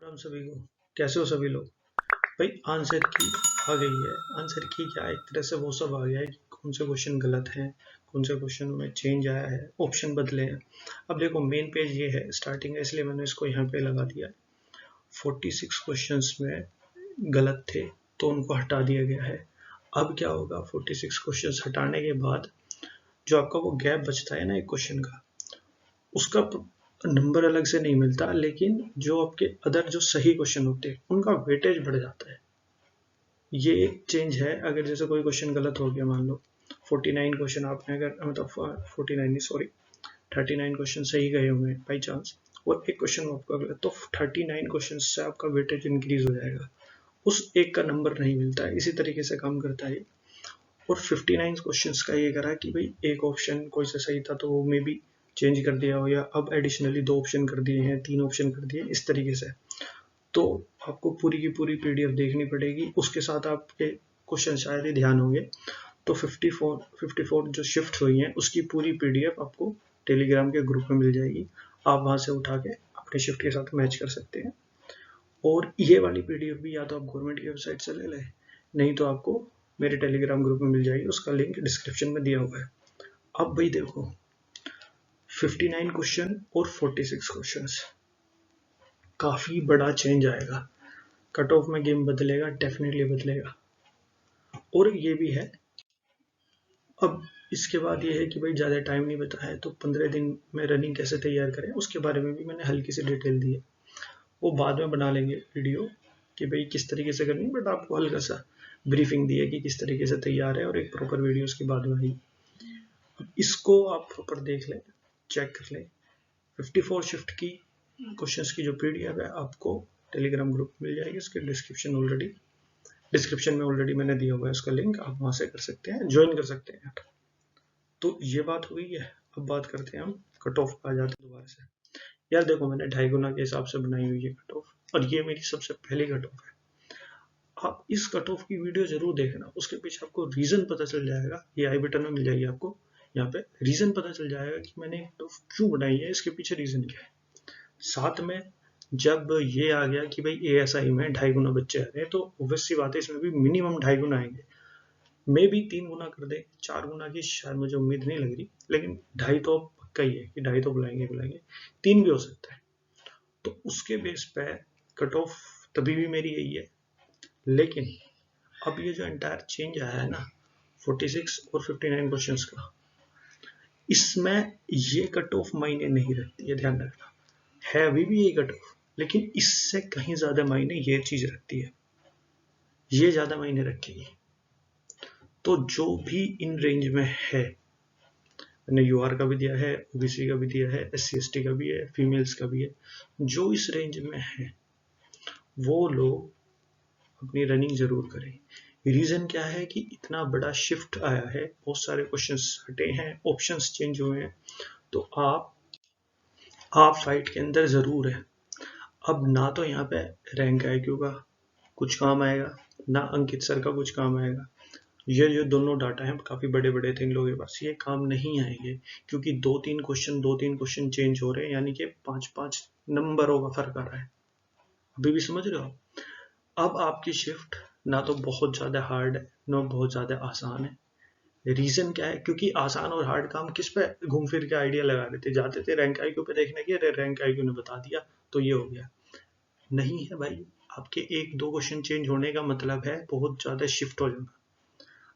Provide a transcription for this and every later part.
राम सभी को। कैसे हो सभी लोग? भाई आंसर की आ गई है। आंसर की क्या, एक तरह से वो सब आ गया है कि कौन से क्वेश्चन गलत हैं, कौन से क्वेश्चन में चेंज आया है, ऑप्शन बदले हैं। अब देखो मेन पेज ये है, स्टार्टिंग है, इसलिए मैंने इसको यहाँ पे लगा दिया है। 46 क्वेश्चंस में गलत थे तो उनको हटा दिया गया है। अब क्या होगा, 46 क्वेश्चंस हटाने के बाद जो आपका वो गैप बचता है ना एक क्वेश्चन का, उसका नंबर अलग से नहीं मिलता, लेकिन जो आपके अदर जो सही क्वेश्चन होते हैं उनका वेटेज बढ़ जाता है। ये एक चेंज है। अगर जैसे कोई क्वेश्चन गलत हो गया, मान लो 49 क्वेश्चन आपने, अगर मतलब 49 नहीं सॉरी 39 क्वेश्चन सही गए होंगे बाई चांस, और एक क्वेश्चन आपका गलत, तो 39 क्वेश्चन से आपका वेटेज इंक्रीज हो जाएगा, उस एक का नंबर नहीं मिलता है। इसी तरीके से काम करता है। और 59 क्वेश्चंस का ये करा कि भाई एक ऑप्शन कोई सा सही था तो वो मे बी चेंज कर दिया हो, या अब एडिशनली 2 ऑप्शन कर दिए हैं, 3 ऑप्शन कर दिए, इस तरीके से। तो आपको पूरी की पूरी पीडीएफ देखनी पड़ेगी, उसके साथ आपके क्वेश्चन शायद ही ध्यान होंगे। तो 54 जो शिफ्ट हुई हैं उसकी पूरी पीडीएफ आपको टेलीग्राम के ग्रुप में मिल जाएगी। आप वहां से उठा के अपने शिफ्ट के साथ मैच कर सकते हैं। और ये वाली पीडीएफ भी या तो आप गवर्नमेंट की वेबसाइट से ले लें, नहीं तो आपको मेरे टेलीग्राम ग्रुप में मिल जाएगी, उसका लिंक डिस्क्रिप्शन में दिया हुआ है। अब भाई देखो 59 क्वेश्चन और 46 क्वेश्चंस, काफी बड़ा चेंज आएगा। कट ऑफ में गेम बदलेगा, डेफिनेटली बदलेगा। और ये भी है, अब इसके बाद ये है कि भाई ज़्यादा टाइम नहीं बचा है तो 15 दिन में रनिंग कैसे तैयार करें, उसके बारे में भी मैंने हल्की सी डिटेल दी है। वो बाद में बना लेंगे वीडियो कि भाई किस तरीके से करनी, बट आपको हल्का सा ब्रीफिंग दी है कि किस तरीके से तैयार है, और एक प्रॉपर वीडियो उसके बाद में आई। इसको आप प्रॉपर देख लें, चेक कर लें। 54 शिफ्ट की क्वेश्चंस की जो पीडीएफ है आपको टेलीग्राम ग्रुप मिल जाएगी, उसके डिस्क्रिप्शन में ऑलरेडी मैंने दिया हुआ है उसका लिंक, आप वहां से कर सकते हैं, ज्वाइन कर सकते हैं। तो ये बात हुई है। अब बात करते हैं हम कट ऑफ पे, आ जाते हैं दोबारा से। यार देखो मैंने 2.5 गुना के हिसाब से बनाई हुई है कट ऑफ, और ये मेरी सबसे पहली कट ऑफ है। आप इस कट ऑफ की वीडियो जरूर देखना, उसके पीछे आपको रीजन पता चल जाएगा, ये आई बटन में मिल जाएगी आपको, यहाँ पे रीजन पता चल जाएगा कि मैंने कट ऑफ क्यों बनाई है, इसके पीछे रीजन क्या है। साथ में जब ये आ गया कि भाई एएसआई में 2.5 गुना बच्चे आ रहे हैं, तो ऑब्वियस सी बात है इसमें भी मिनिमम 2.5 गुना आएंगे। मे भी 3 गुना कर दे, 4 गुना की शायद मुझे उम्मीद नहीं लग रही, लेकिन 2.5 तो पक्का ही है कि 2.5 तो बुलाएंगे, 3 भी हो सकता है। तो उसके बेस पे कट ऑफ तभी भी मेरी यही है। लेकिन अब ये जो एंटायर चेंज आया है ना 46 और 59 क्वेश्चंस का, इसमें ये कट ऑफ मायने नहीं रखती है, ध्यान रखना। है अभी भी ये कट ऑफ, लेकिन इससे कहीं ज्यादा मायने ये चीज रखती है, ये ज्यादा मायने रखेगी। तो जो भी इन रेंज में है, मैंने यूआर का भी दिया है, ओबीसी का भी दिया है, SC ST का भी है, फीमेल्स का भी है, जो इस रेंज में है वो लोग अपनी रनिंग जरूर करें। रीजन क्या है कि इतना बड़ा शिफ्ट आया है, बहुत सारे क्वेश्चंस हटे हैं, ऑप्शंस चेंज हुए हैं, तो आप फाइट के अंदर जरूर है। अब ना तो यहाँ पे रैंक IQ का कुछ काम आएगा, ना अंकित सर का कुछ काम आएगा। ये जो दोनों डाटा हैं काफी बड़े बड़े थे इन लोगों के पास, ये काम नहीं आएंगे, क्योंकि 2-3 क्वेश्चन चेंज हो रहे हैं, यानी कि 5-5 नंबरों का फर्क आ रहा है। अभी भी समझ रहे हो? अब आपकी शिफ्ट ना तो बहुत ज्यादा हार्ड है, ना बहुत ज्यादा आसान है। रीजन क्या है, क्योंकि आसान और हार्ड काम किस पे घूम फिर के आइडिया लगा रहे थे, जाते थे रैंक IQ पे देखने के, अरे रैंक IQ ने बता दिया तो ये हो गया। नहीं है भाई, आपके 1-2 क्वेश्चन चेंज होने का मतलब है बहुत ज्यादा शिफ्ट हो जाना।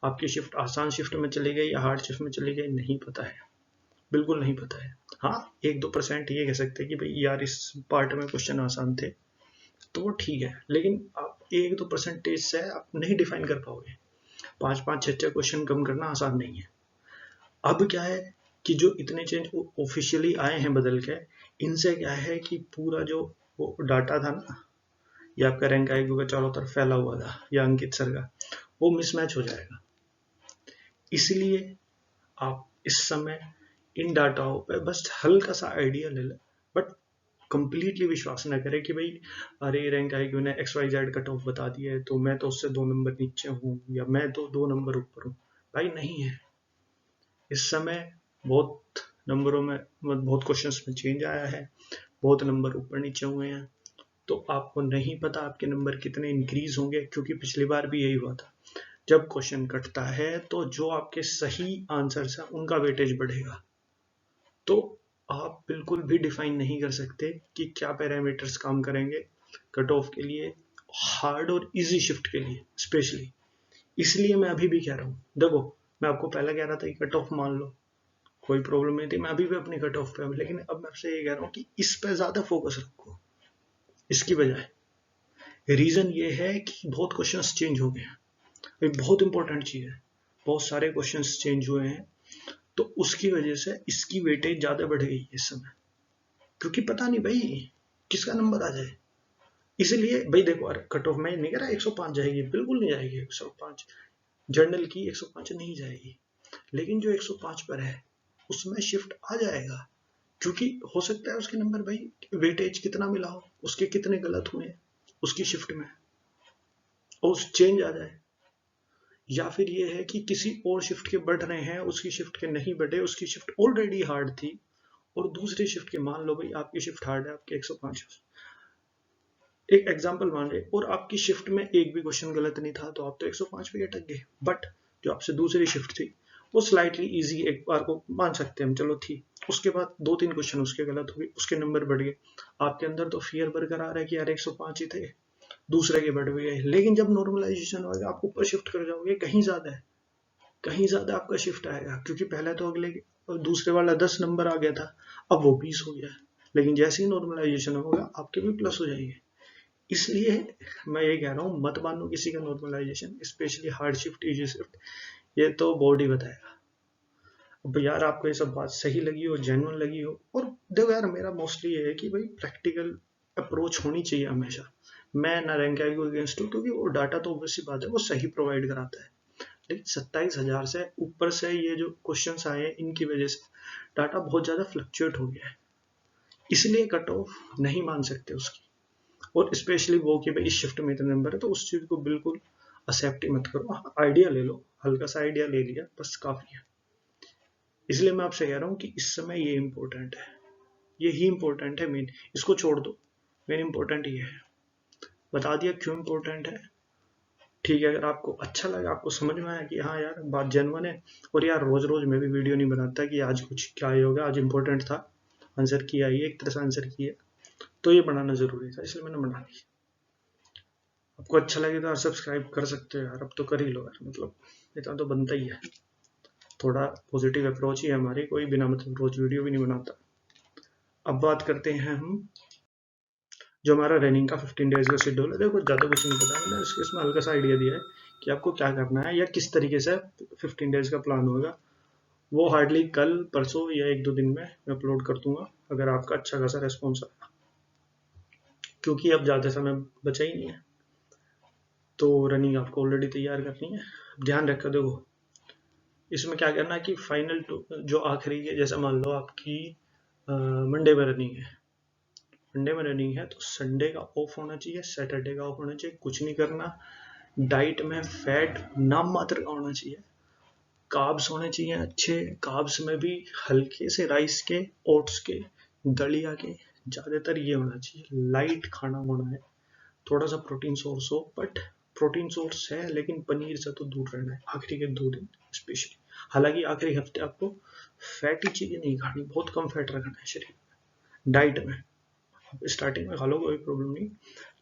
आपकी शिफ्ट आसान शिफ्ट में चली गई या हार्ड शिफ्ट में चली गई, नहीं पता है, बिल्कुल नहीं पता है। हाँ 1-2% ये कह सकते हैं कि भाई यार इस पार्ट में क्वेश्चन आसान थे, तो वो ठीक है, लेकिन आप 1-2% से आप नहीं डिफाइन कर पाओगे। 5-5 6 क्वेश्चन कम करना आसान नहीं है। अब क्या है कि जो इतने चेंज ऑफिशियली आए हैं बदल के, इनसे क्या है कि पूरा जो वो डाटा था ना, ये आपका रैंक IQ का चारों तरफ फैला हुआ था, या अंकित सर का, वो मिसमैच हो जाएगा। इसलिए आप इस समय इन डाटाओं पे बस हल्का सा आइडिया ले लें, बट कंप्लीटली विश्वास न करें कि भाई अरे रैंक IQ ने XYZ कट ऑफ बता दिया है तो मैं तो उससे 2 नंबर नीचे हूँ, या मैं तो 2 नंबर ऊपर हूँ। भाई नहीं है। इस समय बहुत नंबरों में बहुत क्वेश्चंस में चेंज आया है, बहुत नंबर ऊपर नीचे हुए हैं, तो आपको नहीं पता आपके नंबर कितने इंक्रीज होंगे, क्योंकि पिछली बार भी यही हुआ था। जब क्वेश्चन कटता है तो जो आपके सही आंसर्स हैं उनका वेटेज बढ़ेगा। तो आप बिल्कुल भी डिफाइन नहीं कर सकते कि क्या पैरामीटर्स काम करेंगे कट ऑफ के लिए, हार्ड और इजी शिफ्ट के लिए स्पेशली। इसलिए मैं अभी भी कह रहा हूँ, देखो मैं आपको पहले कह रहा था कि कट ऑफ मान लो, कोई प्रॉब्लम नहीं थी, मैं अभी भी अपनी कट ऑफ पे हूँ, लेकिन अब मैं आपसे ये कह रहा हूँ कि इस पे ज्यादा फोकस रखो इसकी बजाय। रीजन ये है कि बहुत क्वेश्चंस चेंज हो गए हैं, ये बहुत इंपॉर्टेंट चीज है, बहुत सारे क्वेश्चंस चेंज हुए हैं, तो उसकी वजह से इसकी वेटेज ज्यादा बढ़ गई है इस समय, क्योंकि पता नहीं भाई किसका नंबर आ जाए। इसलिए भाई देखो, कट ऑफ में नहीं कह रहा 105 जाएगी, बिल्कुल नहीं जाएगी 105, जर्नल की 105 नहीं जाएगी, लेकिन जो 105 पर है उसमें शिफ्ट आ जाएगा, क्योंकि हो सकता है उसके नंबर भाई वेटेज कितना मिला हो, उसके कितने गलत हुए उसकी शिफ्ट में, और चेंज आ जाए। या फिर ये है कि किसी और शिफ्ट के बढ़ रहे हैं, उसकी शिफ्ट के नहीं बढ़े, उसकी शिफ्ट ऑलरेडी हार्ड थी, और दूसरी शिफ्ट के, मान लो भाई आपकी शिफ्ट हार्ड है, आपके 105, एक एग्जांपल मान रहे, और आपकी शिफ्ट में एक भी क्वेश्चन गलत नहीं था, तो आप तो 105 पे अटक गए। बट जो आपसे दूसरी शिफ्ट थी वो स्लाइटली इजी, एक बार को मान सकते हैं हम, चलो थी, उसके बाद 2-3 क्वेश्चन उसके गलत हो गए, उसके नंबर बढ़ गए, आपके अंदर तो फियर बरकरार है कि यार 105 ही थे, दूसरे के बढ़ गए। लेकिन जब नॉर्मलाइजेशन होगा, आप ऊपर शिफ्ट कर जाओगे, कहीं ज्यादा है, कहीं ज्यादा आपका शिफ्ट आएगा, क्योंकि पहले तो अगले दूसरे वाला 10 नंबर आ गया था, अब वो 20 हो गया, लेकिन जैसे ही नॉर्मलाइजेशन होगा आपके भी प्लस हो जाएंगे। इसलिए मैं ये कह रहा हूँ, मत मानो किसी का normalization, specially hard shift, easy shift, ये तो बॉडी बताएगा। अब यार आपको ये सब बात सही लगी हो, जेन्युइन लगी हो, और देखो यार मेरा मोस्टली ये है कि भाई प्रैक्टिकल अप्रोच होनी चाहिए हमेशा। मैं ना रैंक आई को अगेंस्ट हूँ, क्योंकि वो डाटा तो ऑब्वियस सी बात है वो सही प्रोवाइड कराता है, लेकिन 27,000 से ऊपर से ये जो क्वेश्चंस आए हैं इनकी वजह से डाटा बहुत ज्यादा फ्लक्चुएट हो गया है, इसलिए कट ऑफ नहीं मान सकते उसकी। और स्पेशली वो कि भाई इस शिफ्ट में इतने नंबर है, तो उस चीज को बिल्कुल एक्सेप्ट ही मत करो। आइडिया ले लो, हल्का सा आइडिया ले लिया बस काफी है। इसलिए मैं आपसे कह रहा हूँ कि इस समय ये इंपॉर्टेंट है, ये ही इंपॉर्टेंट है मेन, इसको छोड़ दो, मेन इंपॉर्टेंट ये है, बता दिया क्यों इंपॉर्टेंट है। ठीक है, अगर आपको अच्छा लगा, आपको समझ में आया कि हाँ यार बात जेन्युइन है, और यार रोज रोज मैं भी वीडियो नहीं बनाता कि आज कुछ क्या ही होगा, आज इंपॉर्टेंट था, आंसर किया, ये एक तरह से आंसर किया, तो ये बनाना जरूरी था, इसलिए मैंने बना दिया। आपको अच्छा लगे तो यार सब्सक्राइब कर सकते हो यार, अब तो कर ही लो यार, मतलब इतना तो बनता ही है, थोड़ा पॉजिटिव अप्रोच ही है हमारी, कोई बिना मतलब रोज वीडियो भी नहीं बनाता। अब बात करते हैं हम जो हमारा रनिंग का 15 डेज का शेड्यूल है। देखो ज़्यादा कुछ नहीं पता, मैंने इसमें हल्का सा आइडिया दिया है कि आपको क्या करना है या किस तरीके से 15 डेज का प्लान होगा। वो हार्डली कल परसों या 1-2 दिन में मैं अपलोड कर दूंगा, अगर आपका अच्छा खासा रेस्पॉन्स आएगा, क्योंकि अब ज़्यादा समय बचा ही नहीं है, तो रनिंग आपको ऑलरेडी तैयार करनी है। ध्यान रखकर देखो, इसमें क्या करना है कि फाइनल जो आखिरी के, जैसे मान लो आपकी मंडे में रनिंग है, मंडे में रनिंग है तो संडे का ऑफ होना चाहिए, सैटरडे का ऑफ होना चाहिए, कुछ नहीं करना। डाइट में फैट नाम मात्र का होना चाहिए, कार्ब्स होने चाहिए अच्छे, कार्ब्स में भी हल्के से राइस के, ओट्स के, दलिया के, ज्यादातर ये होना चाहिए, लाइट खाना होना है, थोड़ा सा प्रोटीन सोर्स हो, बट प्रोटीन सोर्स है लेकिन पनीर से तो दूर रहना है आखिरी के 2 दिन स्पेशली। हालांकि आखिरी हफ्ते आपको फैटी चीजें नहीं खानी, बहुत कम फैट रखना है शरीर में। डाइट में स्टार्टिंग में खा लो कोई प्रॉब्लम नहीं,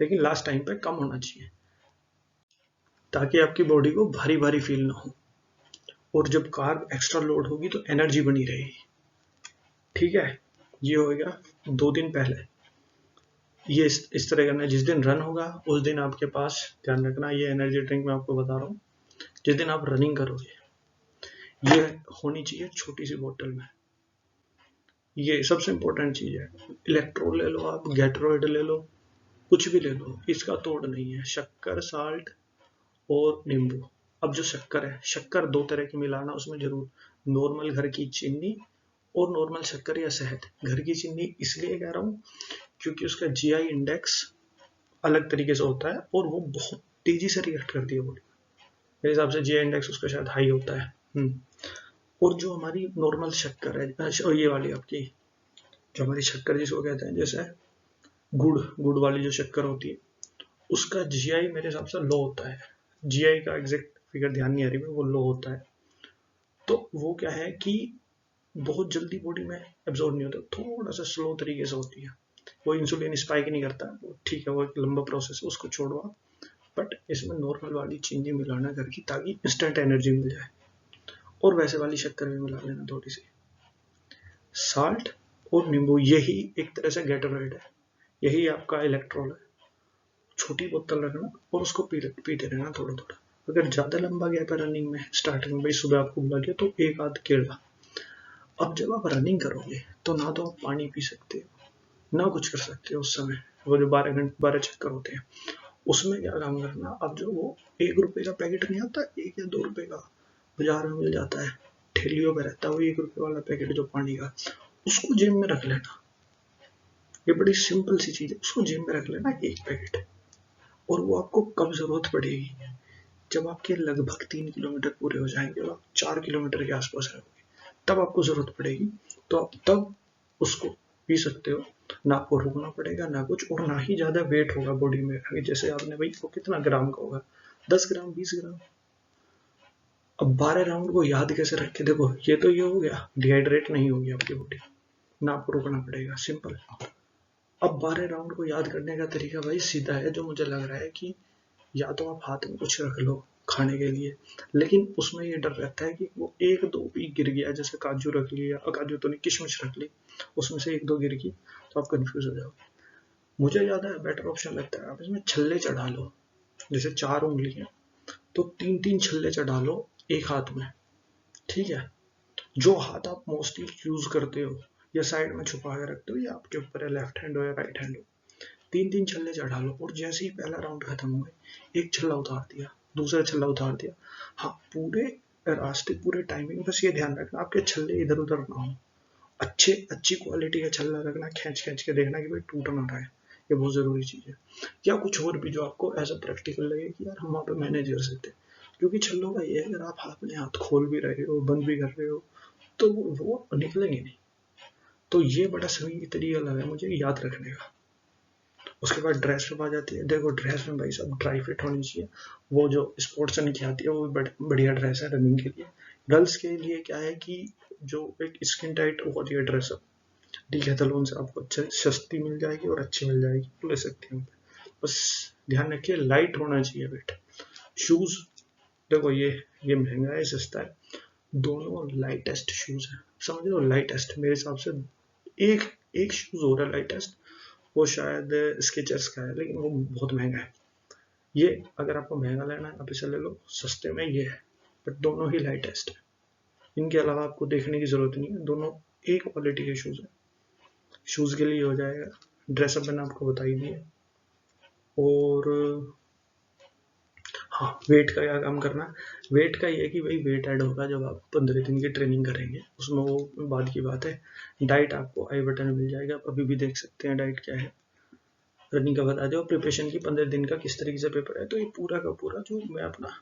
लेकिन लास्ट टाइम पे कम होना चाहिए, ताकि आपकी बॉडी को भारी भारी फील ना हो, और जब कार्ब एक्स्ट्रा लोड होगी तो एनर्जी बनी रहेगी। ठीक है, ये हो गया 2 दिन पहले। ये इस तरह करना है, जिस दिन रन होगा उस दिन आपके पास, ध्यान रखना, ये एनर्जी ड्रिंक मैं आपको बता रहा हूँ, जिस दिन आप रनिंग करोगे ये होनी चाहिए छोटी सी बोतल में, ये सबसे इंपॉर्टेंट चीज है। इलेक्ट्रोल ले लो आप, गैट्रोइड ले लो, कुछ भी ले लो, इसका तोड़ नहीं है। शक्कर, साल्ट और नींबू। अब जो शक्कर है, शक्कर 2 तरह की मिलाना उसमें जरूर, नॉर्मल घर की चीनी और नॉर्मल शक्कर या शहद। घर की चीनी इसलिए कह रहा हूँ क्योंकि उसका जीआई इंडेक्स अलग तरीके से होता है और वो बहुत तेजी से रिएक्ट करती है बॉडी, मेरे हिसाब से जीआई इंडेक्स उसका शायद हाई होता है। और जो हमारी नॉर्मल शक्कर है, ये वाली आपकी जो हमारी शक्कर जिसको कहते हैं, जैसे गुड़ वाली जो शक्कर होती है उसका जीआई मेरे हिसाब से लो होता है। जीआई का एग्जैक्ट फिगर ध्यान नहीं आ रही, वो लो होता है। तो वो क्या है कि बहुत जल्दी बॉडी में एब्जॉर्ब नहीं होता, थोड़ा सा स्लो तरीके से होती है। वो इंसुलिन स्पाइक नहीं करता, वो ठीक है, वो एक लंबा प्रोसेस है, उसको छोड़ो आप। बट इसमें नॉर्मल वाली चीनी मिलाना करके ताकि इंस्टेंट एनर्जी मिल जाए। और वैसे वाली शक्कर भी मिला लेना थोड़ी सी। साल्ट और नींबू, यही एक तरह से गैटोरेड है, यही आपका इलेक्ट्रॉल है। छोटी बोतल रखना और उसको पीते रहना थोड़ा थोड़ा। अगर ज्यादा लंबा गैप है रनिंग में, स्टार्टिंग में भाई सुबह आपको बुला गया तो एक आध केला। अब जब आप रनिंग करोगे तो ना तो आप पानी पी सकते हो ना कुछ कर सकते हो उस समय। वो जो 12 चक्कर होते हैं उसमें क्या काम करना, अब जो वो 1 रुपए का पैकेट नहीं आता, 1 या 2 रुपए का बाजार में मिल जाता है, ठेलियों पे रहता है वो 1 रुपए वाला पैकेट जो पानी का, उसको जेब में रख लेना। ये बड़ी सिंपल सी चीज है, उसको जेब में रख लेना एक पैकेट। और वो आपको कब जरूरत पड़ेगी, जब आपके लगभग 3 किलोमीटर पूरे हो जाएंगे और आप 4 किलोमीटर के आसपास रहोगे, तब आपको जरूरत पड़ेगी। तो आप तब उसको पी सकते हो, ना आपको रुकना पड़ेगा ना कुछ, और ना ही ज्यादा वेट होगा बॉडी में। जैसे आपने भाई वो कितना ग्राम का होगा, 10 ग्राम 20 ग्राम। अब 12 राउंड को याद कैसे रखे, देखो ये तो ये हो गया, डिहाइड्रेट नहीं होगी आपकी बॉडी, ना आपको रुकना पड़ेगा, सिंपल। अब 12 राउंड को याद करने का तरीका भाई सीधा है, जो मुझे लग रहा है कि या तो आप हाथ में कुछ रख लो खाने के लिए, लेकिन उसमें ये डर रहता है कि वो 1-2 भी गिर गया, जैसे काजू रख लिया, काजू तो नहीं, किशमिश रख ली, उसमें से 1-2 गिर गई तो आप कंफ्यूज हो जाओगे। मुझे ज्यादा बेटर ऑप्शन लगता है आप इसमें छल्ले चढ़ा लो। जैसे 4 उंगली है तो 3-3 छल्ले चढ़ा लो एक हाथ में, ठीक है। जो हाथ आप मोस्टली यूज करते हो या साइड में छुपा के रखते हो, या आपके ऊपर है, लेफ्ट हैंड हो या राइट हैंड हो, 3-3 छल्ले चढ़ा लो। और जैसे ही पहला राउंड खत्म हुआ, एक छल्ला उतार दिया, दूसरा छल्ला उतार दिया। हाँ, पूरे रास्ते पूरे टाइमिंग बस ये ध्यान रखना आपके छल्ले इधर उधर ना हो। अच्छी क्वालिटी का छल्ला रखना, खींच खींच के देखना कि भाई टूट ना रहा है, ये बहुत जरूरी चीज है। या कुछ और भी जो आपको एज अ प्रैक्टिकल लगे कि यार हम वहाँ पे मैनेज कर सकते हैं। क्योंकि छल्लों का ये है, अगर आप अपने हाथ खोल भी रहे हो बंद भी कर रहे हो तो वो निकलेंगे नहीं। तो ये बड़ा सही तरीका लगा है मुझे याद रखने का। उसके बाद ड्रेस पे आ जाती है। देखो ड्रेस में भाई सब ड्राई फिट होनी चाहिए। वो जो स्पोर्ट्सन की आती है वो बढ़िया ड्रेस है रनिंग के लिए। गर्ल्स के लिए क्या है कि जो एक स्किन टाइट होती है ड्रेस, डीकैथलॉन से आपको अच्छी सस्ती मिल जाएगी और अच्छी मिल जाएगी, तो ले सकते हैं। बस ध्यान रखिए लाइट होना चाहिए वेट। शूज, देखो ये महंगा है सस्ता है, दोनों लाइटेस्ट शूज है, समझ लो लाइटेस्ट। मेरे हिसाब से एक एक शूज हो रहा है लाइटेस्ट, वो शायद स्केचर्स का है, लेकिन वो बहुत महंगा है। ये अगर आपको महंगा लेना है आप इसे ले लो, सस्ते में ये है, बट दोनों ही लाइटेस्ट है। इनके अलावा आपको देखने की जरूरत नहीं है, दोनों एक क्वालिटी के शूज है। शूज के लिए हो जाएगा। ड्रेसअप मैंने आपको बता ही दिया। और हाँ, वेट का क्या काम करना, वेट का ये कि भाई वेट ऐड होगा जब आप 15 दिन की ट्रेनिंग करेंगे, उसमें वो बाद की बात है। डाइट आपको आई बटन मिल जाएगा, आप अभी भी देख सकते हैं डाइट क्या है। रनिंग का बता दो, प्रिपरेशन की 15 दिन का किस तरीके से पेपर है, तो ये पूरा का पूरा जो मैं अपना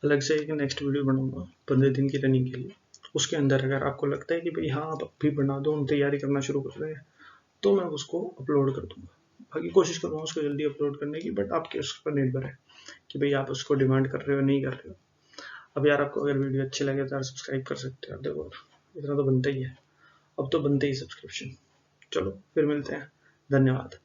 अलग से एक नेक्स्ट वीडियो बनाऊंगा 15 दिन की रनिंग के लिए। उसके अंदर अगर आपको लगता है कि भाई हाँ आप अभी बना दो, हम तैयारी करना शुरू कर रहे हैं, तो मैं उसको अपलोड कर दूंगा। बाकी कोशिश करूँगा उसको जल्दी अपलोड करने की, बट आपके उस पर निर्भर है कि भाई आप उसको डिमांड कर रहे हो नहीं कर रहे हो। अब यार आपको अगर वीडियो अच्छी लगे तो यार सब्सक्राइब कर सकते हो, देखो इतना तो बनता ही है, अब तो बनते ही सब्सक्रिप्शन। चलो फिर मिलते हैं, धन्यवाद।